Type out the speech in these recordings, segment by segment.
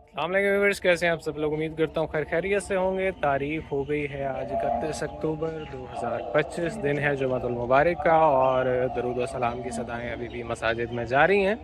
अस्सलाम वालेकुम व्यूअर्स, कैसे हैं आप सब लोग। उम्मीद करता हूँ खैर खैरियत से होंगे। तारीख हो गई है आज 31 अक्टूबर 2025, दिन है जुमातुल मुबारक का, और दरूद व सलाम की सदाएं अभी भी मसाजिद में जारी हैं।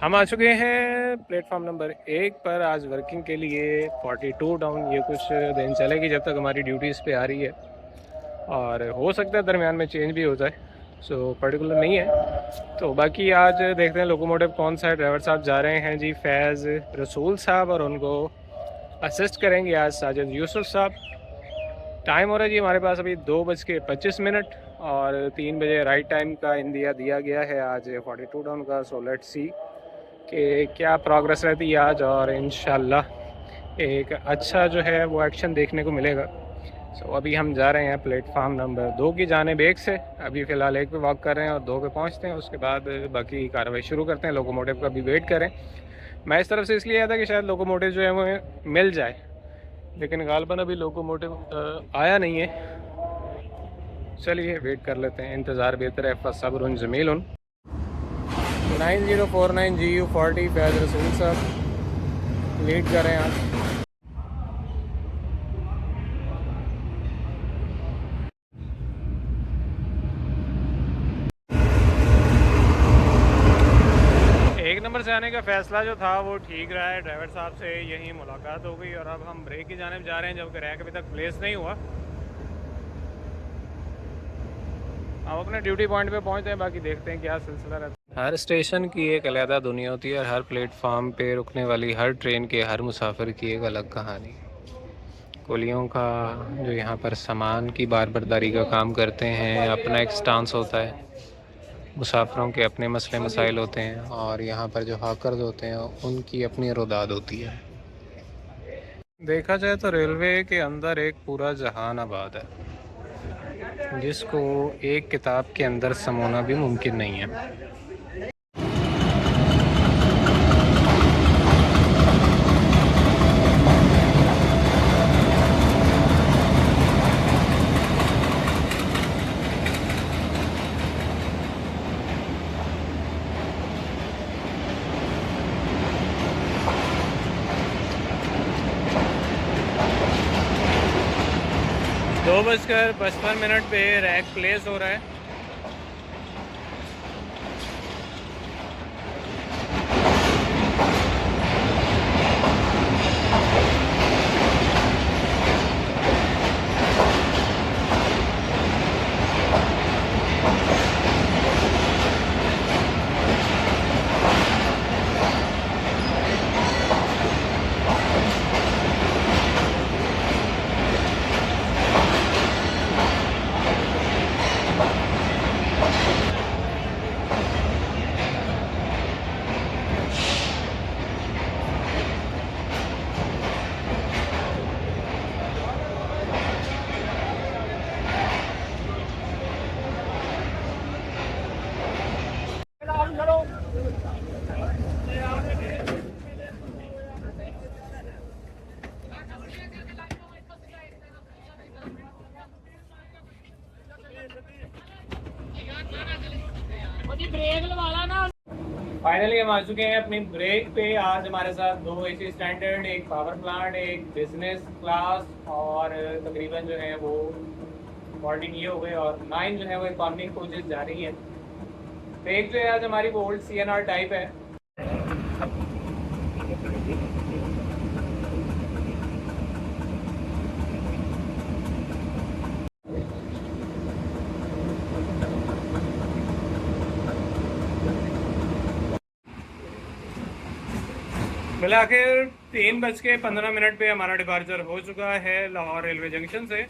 हम आ चुके हैं प्लेटफॉर्म नंबर 1 पर आज वर्किंग के लिए। 42 डाउन ये कुछ दिन चलेगी जब तक हमारी ड्यूटीज़ पे आ रही है, और हो सकता है दरमियान में चेंज भी हो जाए, सो पर्टिकुलर नहीं है। तो बाकी आज देखते हैं लोकोमोटिव कौन सा है। ड्राइवर साहब जा रहे हैं जी फैज़ रसूल साहब, और उनको असिस्ट करेंगे आज साजिद यूसुफ साहब। टाइम हो रहा है जी हमारे पास अभी 2:25, और 3 बजे राइट टाइम का इंडिया दिया गया है आज 42 डाउन का। सो लेट्स सी कि क्या प्रोग्रेस रहती है आज, और इंशाल्लाह एक अच्छा जो है वो एक्शन देखने को मिलेगा। सो अभी हम जा रहे हैं प्लेटफार्म नंबर 2 की जानिब। 1 से अभी फ़िलहाल 1 पे वॉक कर रहे हैं और 2 पे पहुंचते हैं, उसके बाद बाकी कार्रवाई शुरू करते हैं। लोकोमोटिव का भी वेट करें। मैं इस तरफ से इसलिए आया था कि शायद लोकोमोटिव जो है वो मिल जाए, लेकिन गालबन अभी लोकोमोटिव आया नहीं है। चलिए वेट कर लेते हैं, इंतज़ार बेहतर है फ़सब्रुन जमीलुन। 9049 GU40 फैज़ रसूल साहब लीड कर रहे हैं आज। एक नंबर से आने का फ़ैसला जो था वो ठीक रहा है। ड्राइवर साहब से यहीं मुलाकात हो गई और अब हम ब्रेक की जानिब जा रहे हैं, जबकि रैक अभी तक प्लेस नहीं हुआ। हम अपने ड्यूटी पॉइंट पे पहुंचते हैं, बाकी देखते हैं क्या सिलसिला रहता है। हर स्टेशन की एक अलग दुनिया होती है, और हर प्लेटफार्म पे रुकने वाली हर ट्रेन के हर मुसाफिर की एक अलग कहानी। कुलियों का जो यहाँ पर सामान की बार बर्दारी का काम करते हैं, अपना एक स्टांस होता है। मुसाफिरों के अपने मसले मसाइल होते हैं, और यहाँ पर जो हाकर्स होते हैं उनकी अपनी रुदाद होती है। देखा जाए तो रेलवे के अंदर एक पूरा जहान आबाद है, जिसको एक किताब के अंदर समोना भी मुमकिन नहीं है। 2:55 पे रैक प्लेस हो रहा है। फाइनली हम आ चुके हैं अपनी ब्रेक पे। आज हमारे साथ 2 AC स्टैंडर्ड, एक पावर प्लांट, एक बिजनेस क्लास, और तकरीबन जो है वो बोर्डिंग ये हो गए, और 9 जो है वो इकॉनमी कोचेज जा रही हैं। तो एक जो है आज हमारी वो ओल्ड CNR टाइप है। मिला के 3:15 पे हमारा डिपार्चर हो चुका है लाहौर रेलवे जंक्शन से।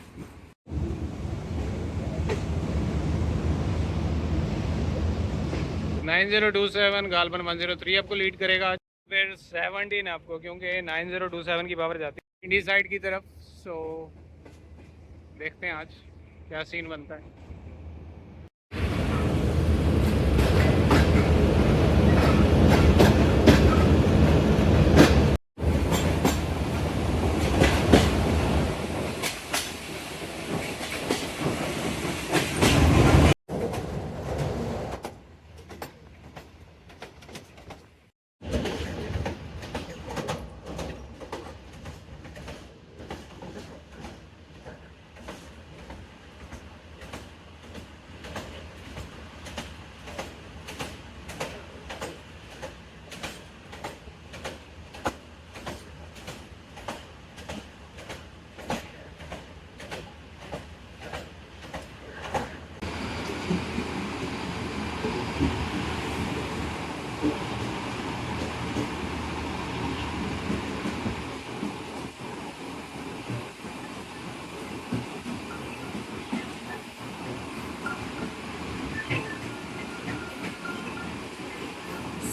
9027 गालबन 103 आपको लीड करेगा, फिर 17 आपको, क्योंकि 9027 की पावर जाती है इंडी साइड की तरफ। सो देखते हैं आज क्या सीन बनता है।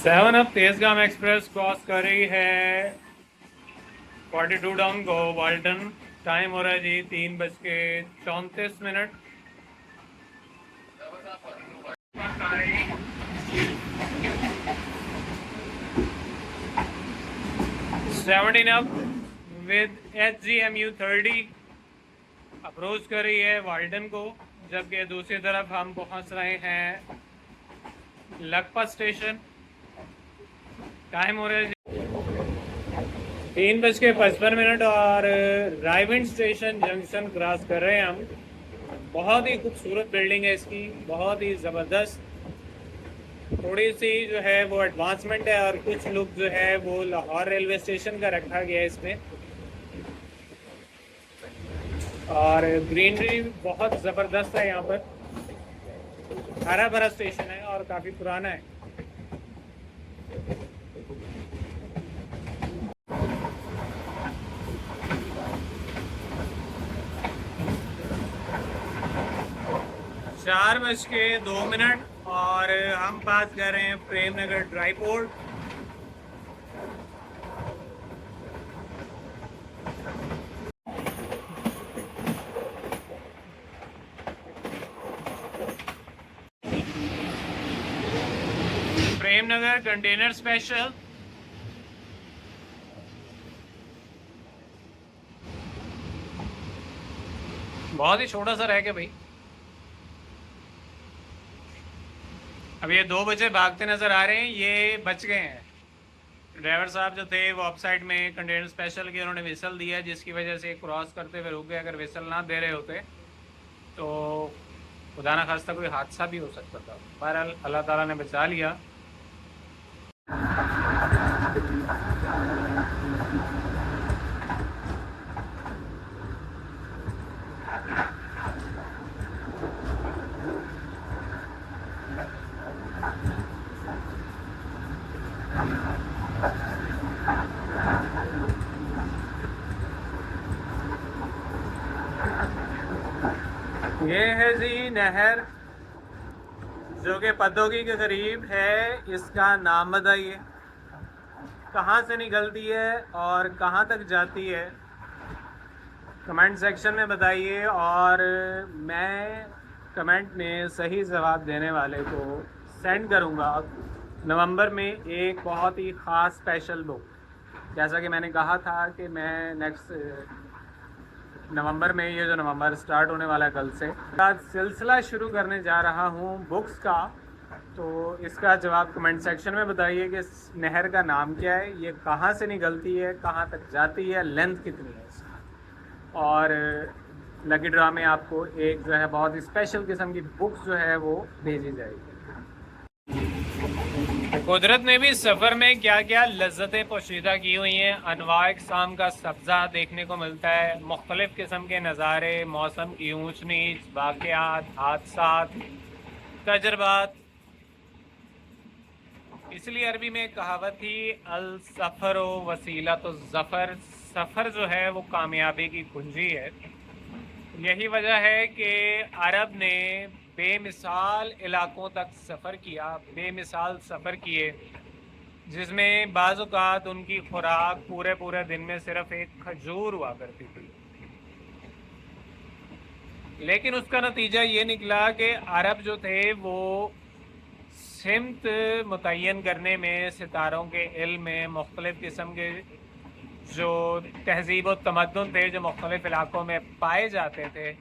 7 अप तेजगाम एक्सप्रेस क्रॉस कर रही है 42 डाउन को वाल्टन। टाइम हो रहा है जी 3:34। 17 अप विद HGMU 30 अप्रोच कर रही है वाल्टन को, जबकि दूसरी तरफ हम पहुंच रहे हैं लखपत स्टेशन। टाइम हो रहा है 3:55 और रायविंड स्टेशन जंक्शन क्रॉस कर रहे हैं हम। बहुत ही खूबसूरत बिल्डिंग है इसकी, बहुत ही ज़बरदस्त। थोड़ी सी जो है वो एडवांसमेंट है और कुछ लुक जो है वो लाहौर रेलवे स्टेशन का रखा गया है इसमें। और ग्रीनरी बहुत ज़बरदस्त है यहाँ पर, हरा भरा स्टेशन है और काफ़ी पुराना है। चार बज के 2 और हम पास कर रहे हैं Prem Nagar dry port. Prem Nagar container special. बहुत ही छोटा सा रह गया भाई। अब ये 2 बजे भागते नज़र आ रहे हैं, ये बच गए हैं। ड्राइवर साहब जो थे वो अप साइड में कंटेनर स्पेशल की उन्होंने विसल दिया, जिसकी वजह से क्रॉस करते हुए रुक गए। अगर विसल ना दे रहे होते तो खुदा ना खास्ता कोई हादसा भी हो सकता था। बहरहाल अल्लाह ताला ने बचा लिया। ये है जी नहर जो कि पदोगी के करीब है। इसका नाम बताइए, कहाँ से निकलती है और कहाँ तक जाती है, कमेंट सेक्शन में बताइए। और मैं कमेंट में सही जवाब देने वाले को सेंड करूँगा नवंबर में एक बहुत ही ख़ास स्पेशल बुक। जैसा कि मैंने कहा था कि मैं नेक्स्ट नवंबर में, ये जो नवंबर स्टार्ट होने वाला है कल से, सिलसिला शुरू करने जा रहा हूँ बुक्स का। तो इसका जवाब कमेंट सेक्शन में बताइए कि नहर का नाम क्या है, ये कहाँ से निकलती है, कहाँ तक जाती है, लेंथ कितनी है इसकी। और लकी ड्रा में आपको एक जो है बहुत ही स्पेशल किस्म की बुक्स जो है वो भेजी जाएगी। कुदरत ने भी सफ़र में क्या क्या लज्जतें पोशीदा की हुई हैं। अनवा इक़साम का सब्ज़ा देखने को मिलता है, मुख्तलिफ़ किस्म के नज़ारे, मौसम की ऊंच नीच, वाक़यात, हादसात, तजर्बात। इसलिए अरबी में एक कहावत थी, अल सफ़र वसीला तो ज़फ़र। सफ़र जो है वो कामयाबी की कुंजी है। यही वजह है कि अरब ने बेमिसाल इलाकों तक सफ़र किया, बेमिसाल सफ़र किए, जिसमें बाज़ औक़ात उनकी खुराक पूरे पूरे दिन में सिर्फ़ एक खजूर हुआ करती थी। लेकिन उसका नतीजा ये निकला कि अरब जो थे वो सिमत मुतय्यन करने में, सितारों के इल्म में, मुख्तलिफ़ किस्म के जो तहज़ीब व तमद्दुन थे जो मुख्तलिफ़ इलाकों में पाए जाते थे,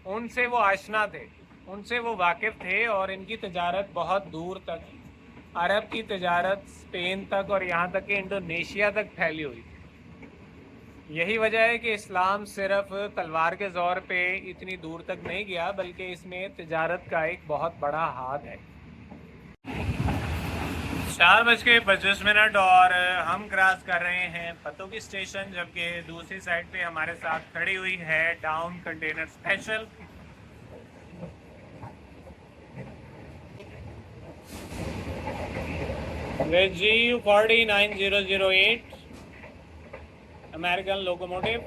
उनसे वो आशना थे, उनसे वो वाकिफ़ थे। और इनकी तजारत बहुत दूर तक, अरब की तजारत स्पेन तक और यहाँ तक कि इंडोनेशिया तक फैली हुई थी। यही वजह है कि इस्लाम सिर्फ तलवार के ज़ोर पे इतनी दूर तक नहीं गया, बल्कि इसमें तजारत का एक बहुत बड़ा हाथ है। 4:25 और हम क्रॉस कर रहे हैं पतोगी स्टेशन, जबकि दूसरी साइड पे हमारे साथ खड़ी हुई है down container special. GU 409008 American locomotive.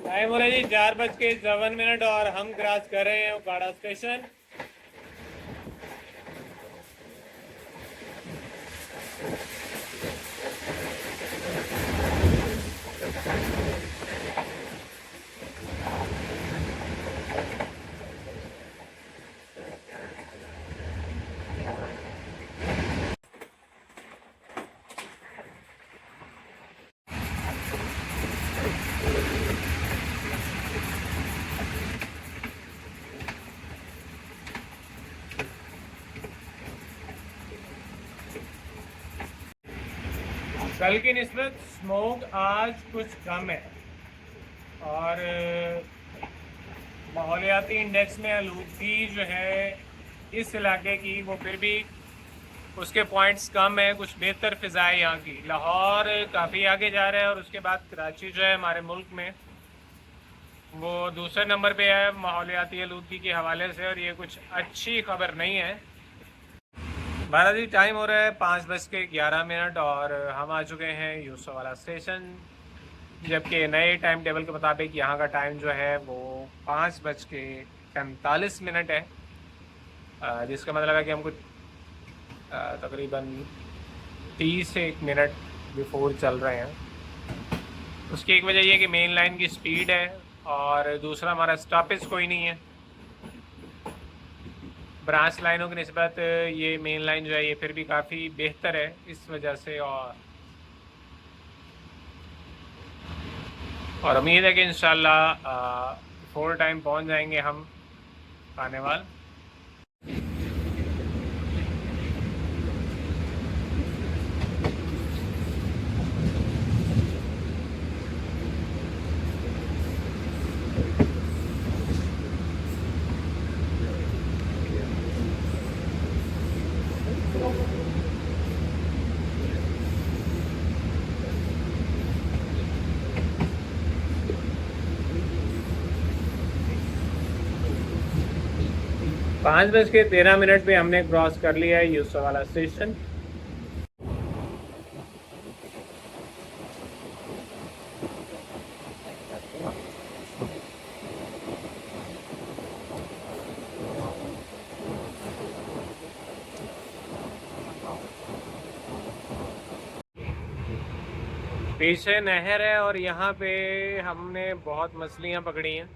Time हो रहा है जी 4:54 और हम क्रॉस कर रहे हैं उकाड़ा स्टेशन। कल की निस्बत स्मोक आज कुछ कम है और माहौलियाती इंडेक्स में आलूदगी जो है इस इलाके की वो फिर भी उसके पॉइंट्स कम है, कुछ बेहतर फ़िज़ाएँ यहाँ की। लाहौर काफ़ी आगे जा रहा है और उसके बाद कराची जो है हमारे मुल्क में वो दूसरे नंबर पे है माहौलियाती आलूदगी के हवाले से, और ये कुछ अच्छी खबर नहीं है। बारह जी टाइम हो रहा है 5:11 और हम आ चुके हैं यूसुफवाला स्टेशन, जबकि नए टाइम टेबल के मुताबिक यहाँ का टाइम जो है वो 5:45 है, जिसका मतलब है कि हम कुछ तकरीबन 30 मिनट बिफोर चल रहे हैं। उसकी एक वजह यह कि मेन लाइन की स्पीड है और दूसरा हमारा स्टॉपेज कोई नहीं है। ब्रांच लाइनों की निस्बत ये मेन लाइन जो है ये फिर भी काफ़ी बेहतर है इस वजह से, और उम्मीद है कि इंशाल्लाह बिफोर टाइम पहुंच जाएंगे हम खानेवाल। पाँच बज के 13 पे हमने क्रॉस कर लिया है यूसुफवाला स्टेशन। पीछे नहर है और यहाँ पे हमने बहुत मछलियाँ पकड़ी हैं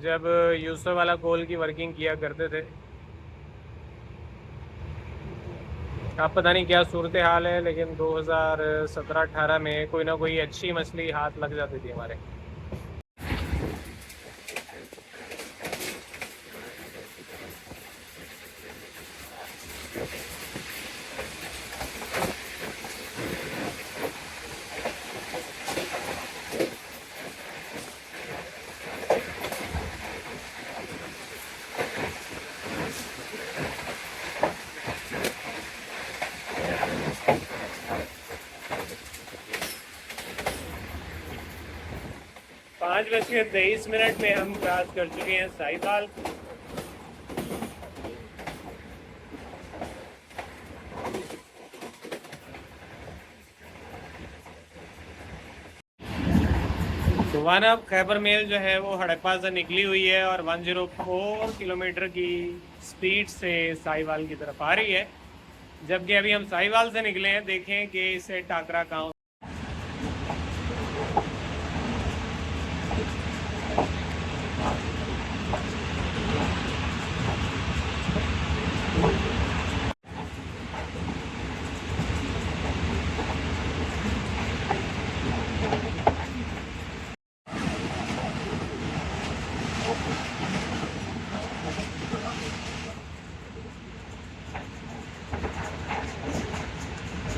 जब यूसुफवाला कोल की वर्किंग किया करते थे। अब पता नहीं क्या सूरत हाल है, लेकिन 2017-18 में कोई ना कोई अच्छी मछली हाथ लग जाती थी हमारे। पाँच बज के 23 पे हम क्रॉस कर चुके हैं साहिवाल। सुवाना खैबर मेल जो है वो हड़प्पा से निकली हुई है और 104 किलोमीटर की स्पीड से साहिवाल की तरफ आ रही है, जबकि अभी हम साहिवाल से निकले हैं। देखें कि इसे टाकरा कहाँ।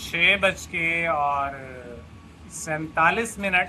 6:47،